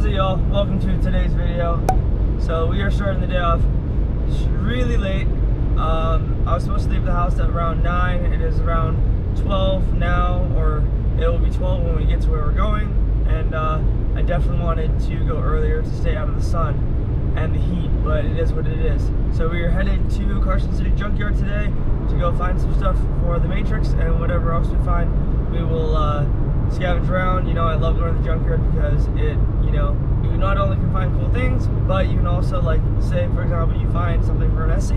up, y'all? Welcome to today's video. So we are starting the day off really late. I was supposed to leave the house at around 9. It is around 12 now, or it will be 12 when we get to where we're going. And I definitely wanted to go earlier to stay out of the sun and the heat, but it is what it is. So we are headed to Carson City Junkyard today to go find some stuff for the Matrix, and whatever else we find, we will scavenge around. You know, I love going to the junkyard because it, you know, you not only can find cool things, but you can also, like, say for example you find something for an SC,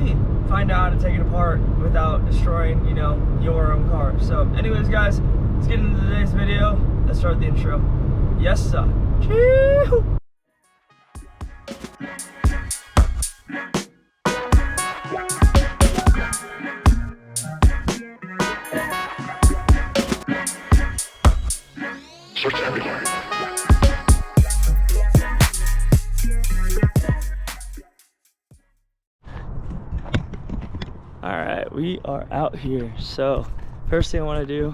find out how to take it apart without destroying, you know, your own car. So anyways guys, let's get into today's video. Let's start the intro. Yes sir. Chee-hoo! Alright, we are out here. So first thing I want to do,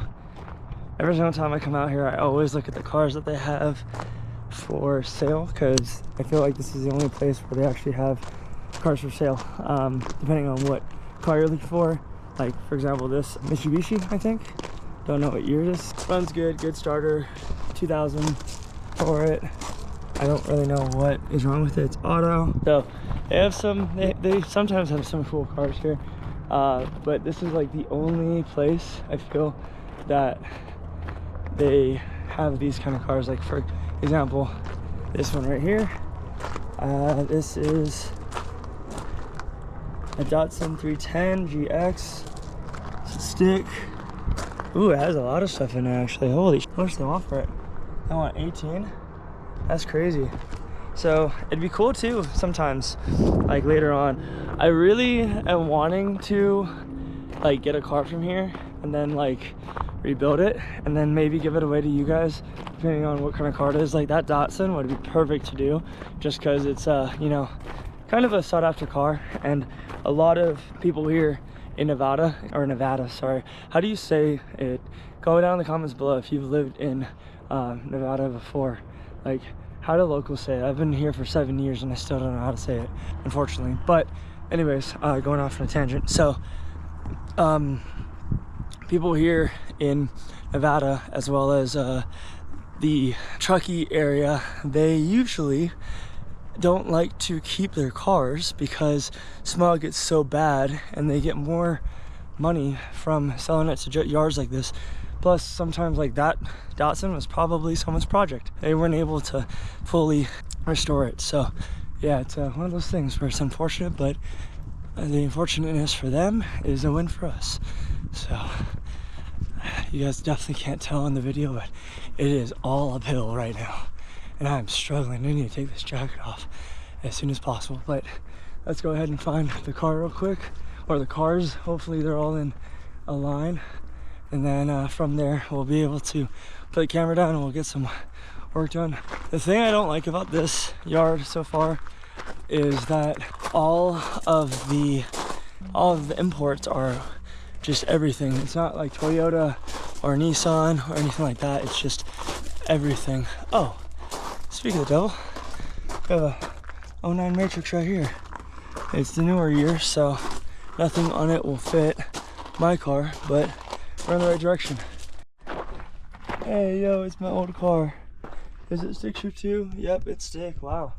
every single time I come out here, I always look at the cars that they have for sale, because I feel like this is the only place where they actually have cars for sale, depending on what car you're looking for. Like for example, this Mitsubishi, I think, don't know what year it is. Runs good, good starter, 2000 for it. I don't really know what is wrong with it. It's auto. So they have some, they sometimes have some cool cars here, but this is like the only place I feel that they have these kind of cars. Like for example, this one right here, this is a Datsun 310 GX stick. Ooh, it has a lot of stuff in it actually. Holy shit, how much do they want for it? I want 18. That's crazy. So it'd be cool too sometimes, like later on. I really am wanting to like get a car from here and then like rebuild it and then maybe give it away to you guys, depending on what kind of car it is. Like that Datsun would be perfect to do, just because it's you know, kind of a sought after car, and a lot of people here in Nevada, sorry, how do you say it? Go down in the comments below if you've lived in Nevada before. Like, how do locals say it? I've been here for 7 years and I still don't know how to say it, unfortunately. But anyways, going off on a tangent. So people here in Nevada, as well as the Truckee area, they usually don't like to keep their cars because smog gets so bad and they get more money from selling it to yards like this. Plus sometimes like that Datsun was probably someone's project. They weren't able to fully restore it. So yeah, it's one of those things where it's unfortunate, but the unfortunateness for them is a win for us. So you guys definitely can't tell in the video, but it is all uphill right now and I'm struggling. I need to take this jacket off as soon as possible. But let's go ahead and find the car real quick, or the cars. Hopefully they're all in a line, and then from there we'll be able to put the camera down and we'll get some work done. The thing I don't like about this yard so far is that all of the imports are just everything. It's not like Toyota or Nissan or anything like that. It's just everything. Oh, speaking of the devil, we have a 09 Matrix right here. It's the newer year, so nothing on it will fit my car, but we're in the right direction. Hey, yo, it's my old car. Is it stick shift too? Yep, it's stick. Wow.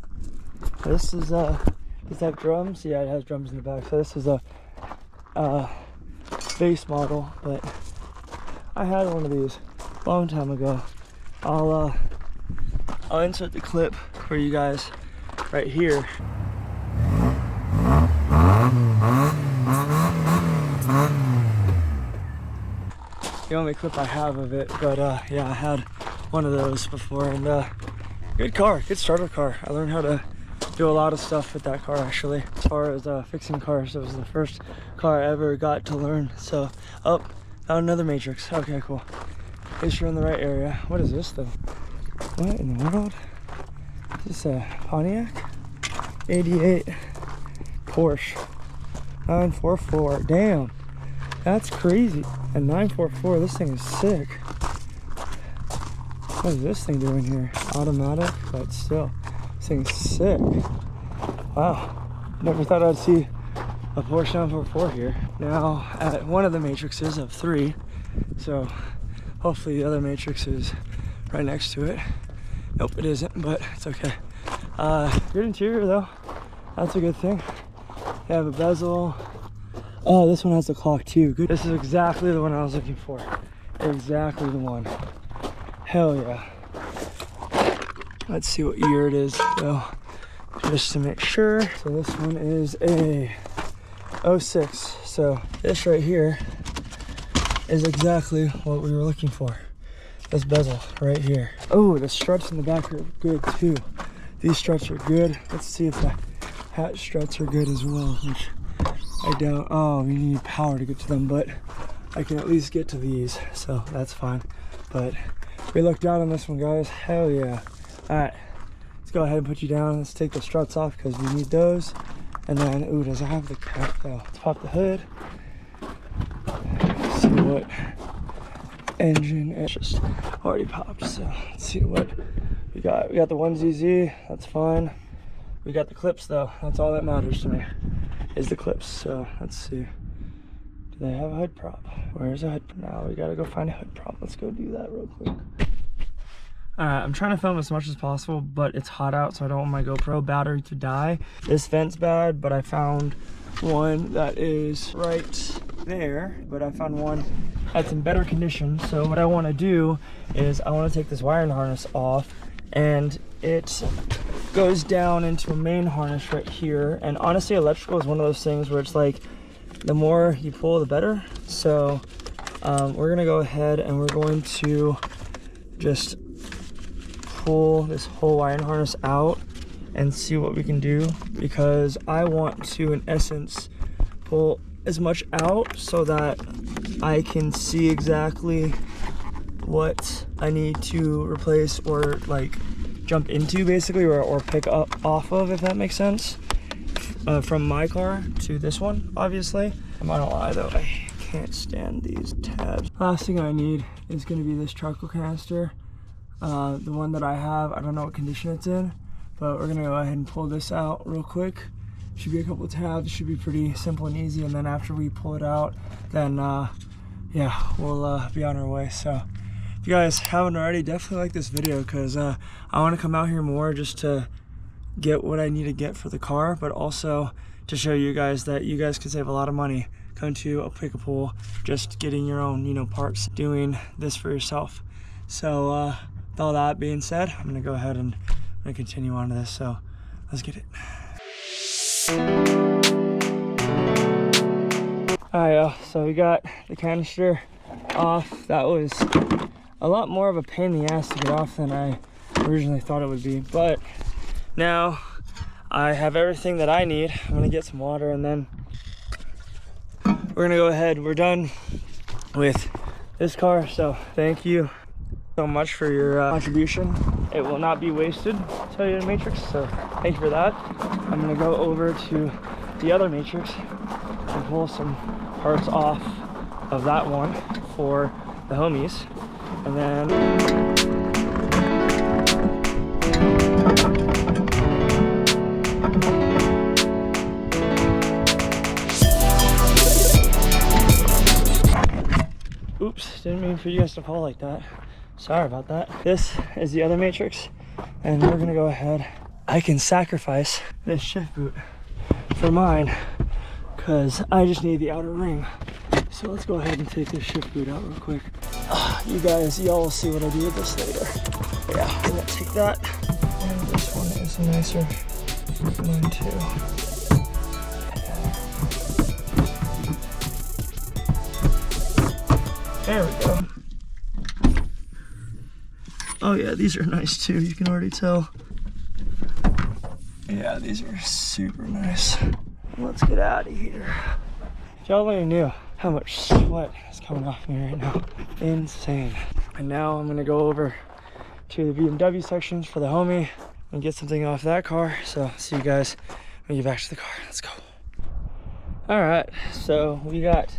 This is, does it have drums? Yeah, it has drums in the back. So this is a base model, but I had one of these a long time ago. I'll insert the clip for you guys right here. The only clip I have of it, but yeah, I had one of those before, and good car, good starter car. I learned how to do a lot of stuff with that car actually. As far as fixing cars, it was the first car I ever got to learn. So, oh, found another Matrix. Okay, cool. At least you're in the right area. What is this though? What in the world? Is this a Pontiac? 88 Porsche 944. Damn, that's crazy. A 944. This thing is sick. What is this thing doing here? Automatic, but still. This thing's sick. Wow. Never thought I'd see a Porsche 944 here. Now at one of the matrices of 3. So hopefully the other matrix is right next to it. Nope, it isn't, but it's okay. Good interior though. That's a good thing. They have a bezel. Oh, this one has the clock too. Good. This is exactly the one I was looking for. Exactly the one. Hell yeah. Let's see what year it is though, just to make sure. So this one is a 06. So this right here is exactly what we were looking for. This bezel right here. Oh, the struts in the back are good too. These struts are good. Let's see if the hat struts are good as well, which I doubt. Oh, we need power to get to them, but I can at least get to these, so that's fine. But we look down on this one, guys. Hell yeah. All right, let's go ahead and put you down. Let's take the struts off because we need those. And then, ooh, does it have the cap though? Let's pop the hood. Let's see what engine. It's just already popped, so let's see what we got. We got the 1ZZ, that's fine. We got the clips though. That's all that matters to me, is the clips. So let's see. Do they have a hood prop? Where's a hood? Now we gotta go find a hood prop. Let's go do that real quick. Alright, I'm trying to film as much as possible, but it's hot out, so I don't want my GoPro battery to die. This vent's bad, but I found one that is right there. But I found one that's in better condition. So what I want to do is I want to take this wiring harness off, and it goes down into a main harness right here. And honestly, electrical is one of those things where it's like, the more you pull, the better. So we're gonna go ahead and we're going to just pull this whole wiring harness out and see what we can do, because I want to, in essence, pull as much out so that I can see exactly what I need to replace or like jump into basically, or pick up off of, if that makes sense, from my car to this one. Obviously, I'm not gonna lie though, I can't stand these tabs. Last thing I need is gonna be this charcoal canister. The one that I have, I don't know what condition it's in, but we're gonna go ahead and pull this out real quick. Should be a couple of tabs, should be pretty simple and easy, and then after we pull it out, then yeah, we'll be on our way. So if you guys haven't already, definitely like this video, because I want to come out here more just to get what I need to get for the car, but also to show you guys that you guys can save a lot of money coming to a pick-a-pull, just getting your own, you know, parts, doing this for yourself. So with all that being said, I'm gonna go ahead and I'm gonna continue on to this, so let's get it. Alright, so we got the canister off. That was a lot more of a pain in the ass to get off than I originally thought it would be, but now I have everything that I need. I'm gonna get some water and then we're gonna go ahead. We're done with this car, so thank you so much for your contribution. It will not be wasted, I'll tell you, the matrix, so thank you for that. I'm gonna go over to the other matrix and pull some parts off of that one for the homies, and then oops, didn't mean for you guys to fall like that. Sorry about that. This is the other matrix, and we're gonna go ahead. I can sacrifice this shift boot for mine because I just need the outer ring. So let's go ahead and take this shift boot out real quick. You guys, y'all will see what I do with this later. Yeah, I'm gonna take that. And this one is a nicer one too. There we go. Oh yeah, these are nice too, you can already tell. Yeah, these are super nice. Let's get out of here. If y'all only knew how much sweat is coming off me right now. Insane. And now I'm gonna go over to the BMW sections for the homie and get something off that car. So see you guys when we get back to the car. Let's go. All right, so we got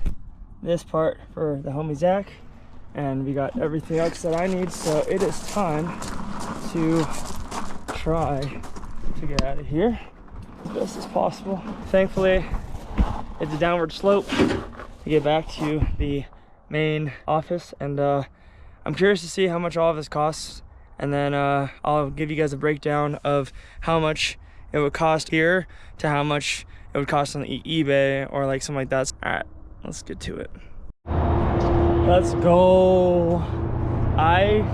this part for the homie Zach, and we got everything else that I need. So it is time to try to get out of here as best as possible. Thankfully, it's a downward slope to get back to the main office, and I'm curious to see how much all of this costs, and then I'll give you guys a breakdown of how much it would cost here to how much it would cost on eBay or like something like that. All right, let's get to it. Let's go. I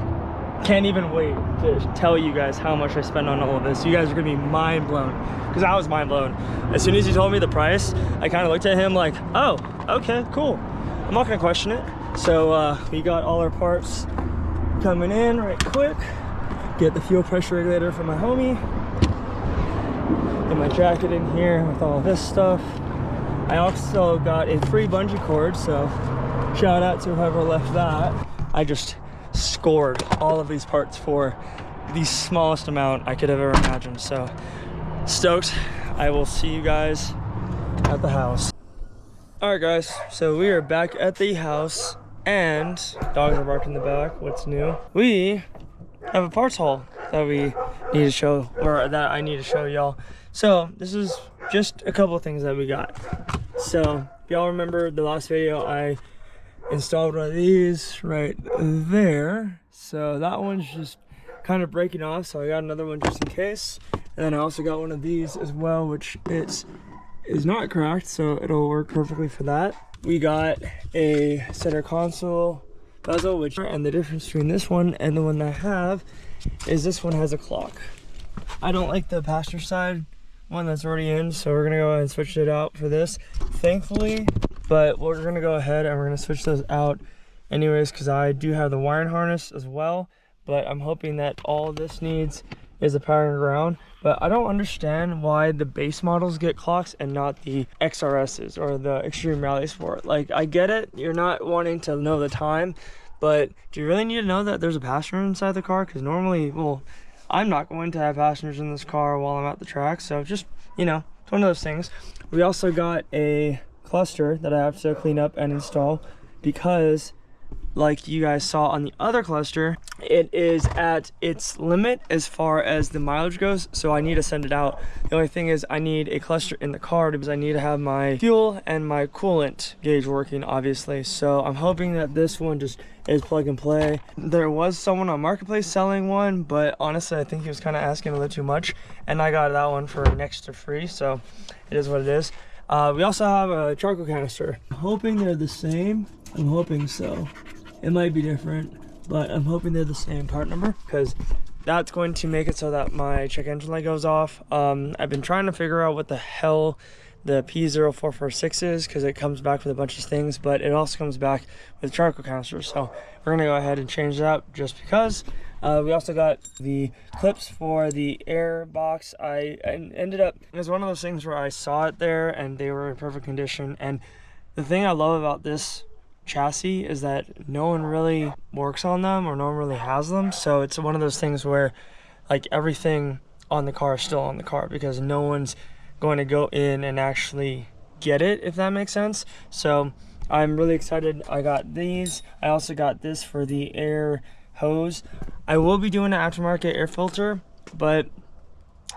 can't even wait to tell you guys how much I spent on all of this. You guys are gonna be mind blown, because I was mind blown. As soon as he told me the price, I kind of looked at him like, oh, okay, cool. I'm not gonna question it. So we got all our parts coming in right quick. Get the fuel pressure regulator for my homie. Get my jacket in here with all this stuff. I also got a free bungee cord, so shout out to whoever left that. I just scored all of these parts for the smallest amount I could have ever imagined. So stoked. I will see you guys at the house. All right, guys, so we are back at the house and dogs are barking in the back. What's new? We have a parts haul that we need to show, or that I need to show y'all. So this is just a couple of things that we got. So if y'all remember the last video, I installed one of these right there. So that one's just kind of breaking off, so I got another one just in case. And then I also got one of these as well, which is not cracked, so it'll work perfectly for that. We got a center console bezel, and the difference between this one and the one that I have is this one has a clock. I don't like the passenger side one that's already in, so we're gonna go ahead and switch it out for this, thankfully. But we're gonna go ahead and we're gonna switch those out anyways, because I do have the wiring harness as well. But I'm hoping that all this needs is a power and ground. But I don't understand why the base models get clocks and not the XRSs or the Extreme Rally Sport. Like, I get it, you're not wanting to know the time, but do you really need to know that there's a passenger inside the car? Because normally, well, I'm not going to have passengers in this car while I'm at the track, so just, you know, it's one of those things. We also got a cluster that I have to clean up and install, because like you guys saw on the other cluster, it is at its limit as far as the mileage goes, so I need to send it out. The only thing is I need a cluster in the car because I need to have my fuel and my coolant gauge working, obviously. So I'm hoping that this one just is plug and play. There was someone on Marketplace selling one, but honestly I think he was kind of asking a little too much, and I got that one for next to free, so it is what it is. We also have a charcoal canister. I'm hoping they're the same. I'm hoping so. It might be different, but I'm hoping they're the same part number, because that's going to make it so that my check engine light goes off. I've been trying to figure out what the hell the P0446 is, because it comes back with a bunch of things, but it also comes back with charcoal canister. So we're gonna go ahead and change that just because. We also got the clips for the air box. I ended up, it was one of those things where I saw it there and they were in perfect condition. And the thing I love about this chassis is that no one really works on them, or no one really has them. So it's one of those things where like everything on the car is still on the car, because no one's going to go in and actually get it, if that makes sense. So I'm really excited. I got these. I also got this for the air hose. I will be doing an aftermarket air filter, but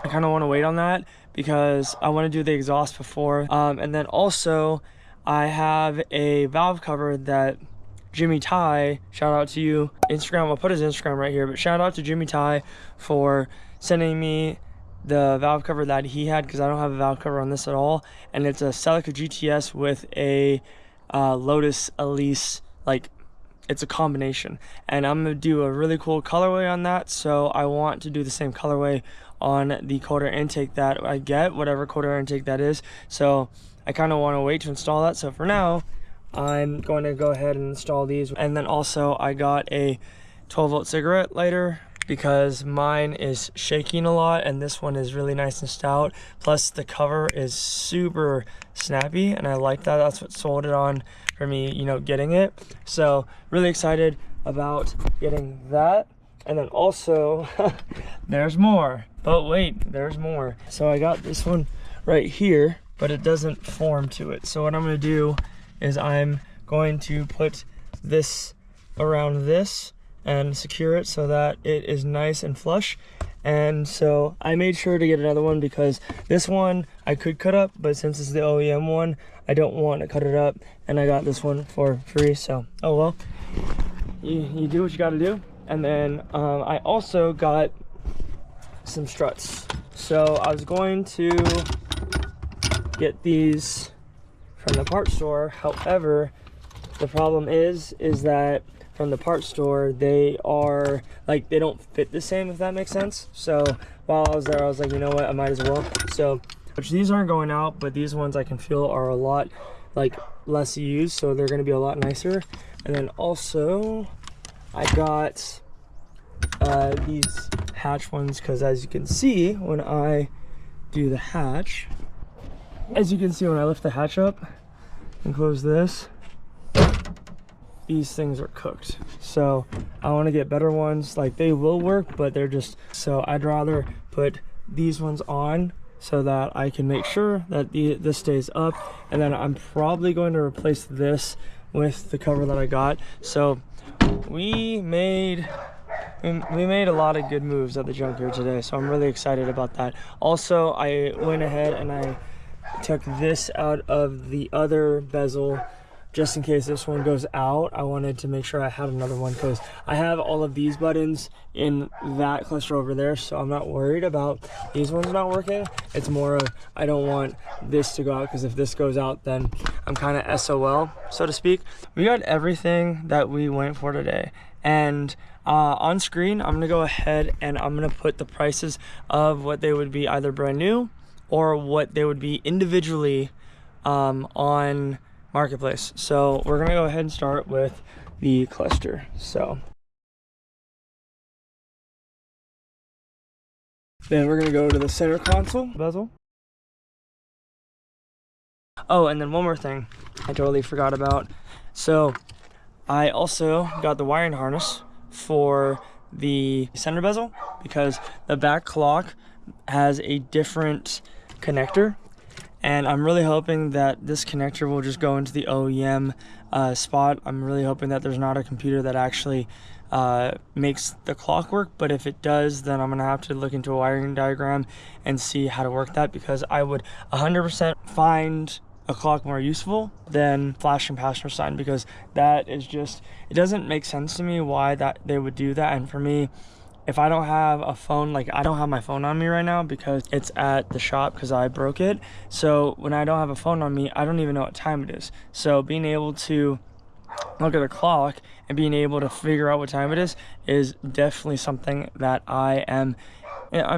I kind of want to wait on that because I want to do the exhaust before. And then also I have a valve cover that Jimmy Ty, shout out to you, Instagram, I'll put his Instagram right here, but shout out to Jimmy Ty for sending me the valve cover that he had, because I don't have a valve cover on this at all. And it's a Celica GTS with a Lotus Elise, like it's a combination. And I'm gonna do a really cool colorway on that, so I want to do the same colorway on the cold air intake that I get, whatever cold air intake that is. So I kind of want to wait to install that. So for now, I'm going to go ahead and install these. And then also I got a 12-volt cigarette lighter because mine is shaking a lot and this one is really nice and stout. Plus the cover is super snappy and I like that. That's what sold it on for me, you know, getting it. So really excited about getting that. And then also, there's more. But wait, there's more. So I got this one right here, but it doesn't form to it. So what I'm gonna do is I'm going to put this around this and secure it so that it is nice and flush. And so I made sure to get another one because this one I could cut up, but since it's the OEM one, I don't want to cut it up, and I got this one for free. So oh well, you do what you got to do. And then I also got some struts. So I was going to get these from the parts store. However, the problem is that from the parts store, they are like, they don't fit the same, if that makes sense. So while I was there, I was like, you know what, I might as well. So which these aren't going out, but these ones I can feel are a lot like less used, so they're going to be a lot nicer. And then also I got these hatch ones, because as you can see when I do the hatch, as you can see when I lift the hatch up and close this, these things are cooked. So I want to get better ones. Like, they will work, but they're just, so I'd rather put these ones on so that I can make sure that this stays up. And then I'm probably going to replace this with the cover that I got. So we made a lot of good moves at the junkyard today, so I'm really excited about that. Also, I went ahead and I took this out of the other bezel just in case this one goes out. I wanted to make sure I had another one because I have all of these buttons in that cluster over there, so I'm not worried about these ones not working. It's more of, I don't want this to go out, because if this goes out, then I'm kind of SOL, so to speak. We got everything that we went for today, and on screen I'm gonna go ahead and I'm gonna put the prices of what they would be either brand new or what they would be individually on Marketplace. So we're gonna go ahead and start with the cluster. So then we're gonna go to the center console bezel. Oh, and then one more thing I totally forgot about. So I also got the wiring harness for the center bezel because the back clock has a different connector, and I'm really hoping that this connector will just go into the OEM spot. I'm really hoping that there's not a computer that actually makes the clock work, but if it does, then I'm gonna have to look into a wiring diagram and see how to work that, because I would 100% find a clock more useful than flash and passenger sign, because that is just, it doesn't make sense to me why that they would do that. And for me, if I don't have a phone, like I don't have my phone on me right now because it's at the shop because I broke it. So when I don't have a phone on me, I don't even know what time it is. So being able to look at the clock and being able to figure out what time it is definitely something that I'm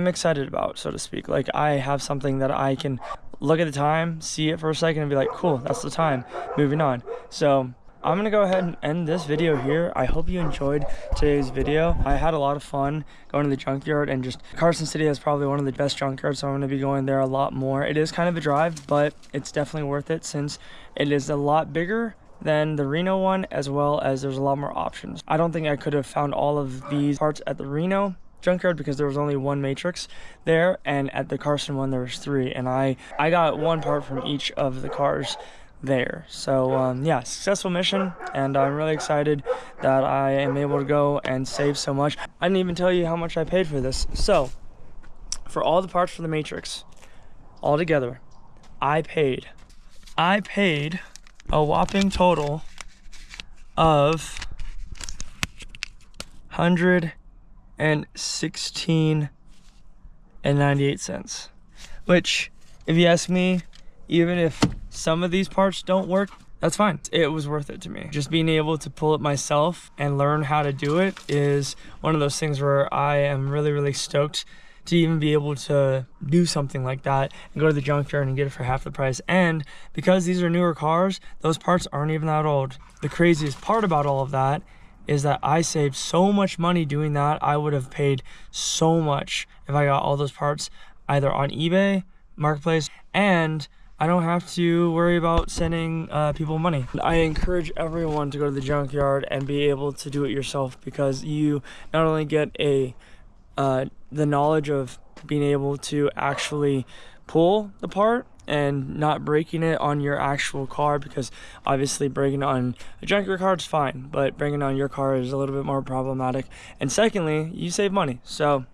excited about, so to speak. Like, I have something that I can look at the time, see it for a second, and be like, cool, that's the time, moving on. So I'm gonna go ahead and end this video here. I hope you enjoyed today's video. I had a lot of fun going to the junkyard, and just Carson City is probably one of the best junkyards, so I'm gonna be going there a lot more. It is kind of a drive, but it's definitely worth it since it is a lot bigger than the Reno one, as well as there's a lot more options. I don't think I could have found all of these parts at the Reno junkyard because there was only one matrix there, and at the Carson one there was 3, and I got one part from each of the cars there. So yeah, successful mission, and I'm really excited that I am able to go and save so much. I didn't even tell you how much I paid for this. So for all the parts for the matrix all together, I paid a whopping total of $116.98, which, if you ask me, even if some of these parts don't work, that's fine. It was worth it to me. Just being able to pull it myself and learn how to do it is one of those things where I am really, really stoked to even be able to do something like that and go to the junkyard and get it for half the price. And because these are newer cars, those parts aren't even that old. The craziest part about all of that is that I saved so much money doing that. I would have paid so much if I got all those parts either on eBay, Marketplace, and I don't have to worry about sending people money. I encourage everyone to go to the junkyard and be able to do it yourself, because you not only get the knowledge of being able to actually pull the part and not breaking it on your actual car, because obviously breaking it on a junkyard car is fine, but breaking it on your car is a little bit more problematic. And secondly, you save money. So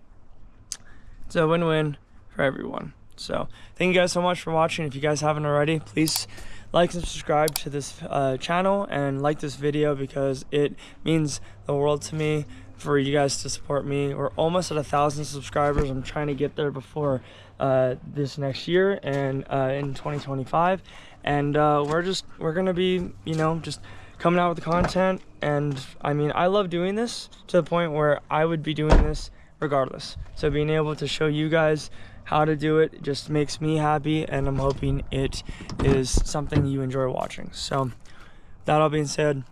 It's a win-win for everyone. So thank you guys so much for watching. If you guys haven't already, please like and subscribe to this channel and like this video, because it means the world to me for you guys to support me. We're almost at 1,000 subscribers. I'm trying to get there before this next year and in 2025, and we're gonna be, you know, just coming out with the content. And I mean, I love doing this to the point where I would be doing this regardless. So being able to show you guys how to do it just makes me happy, and I'm hoping it is something you enjoy watching. So that all being said,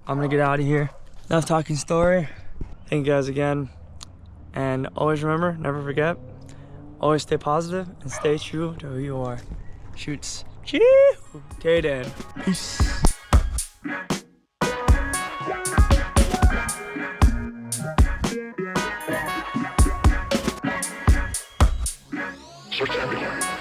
I'm gonna get out of here. Enough talking story. Thank you guys again, and always remember, never forget, always stay positive and stay true to who you are. Shoots. Chee! Taden. Peace. Search everywhere.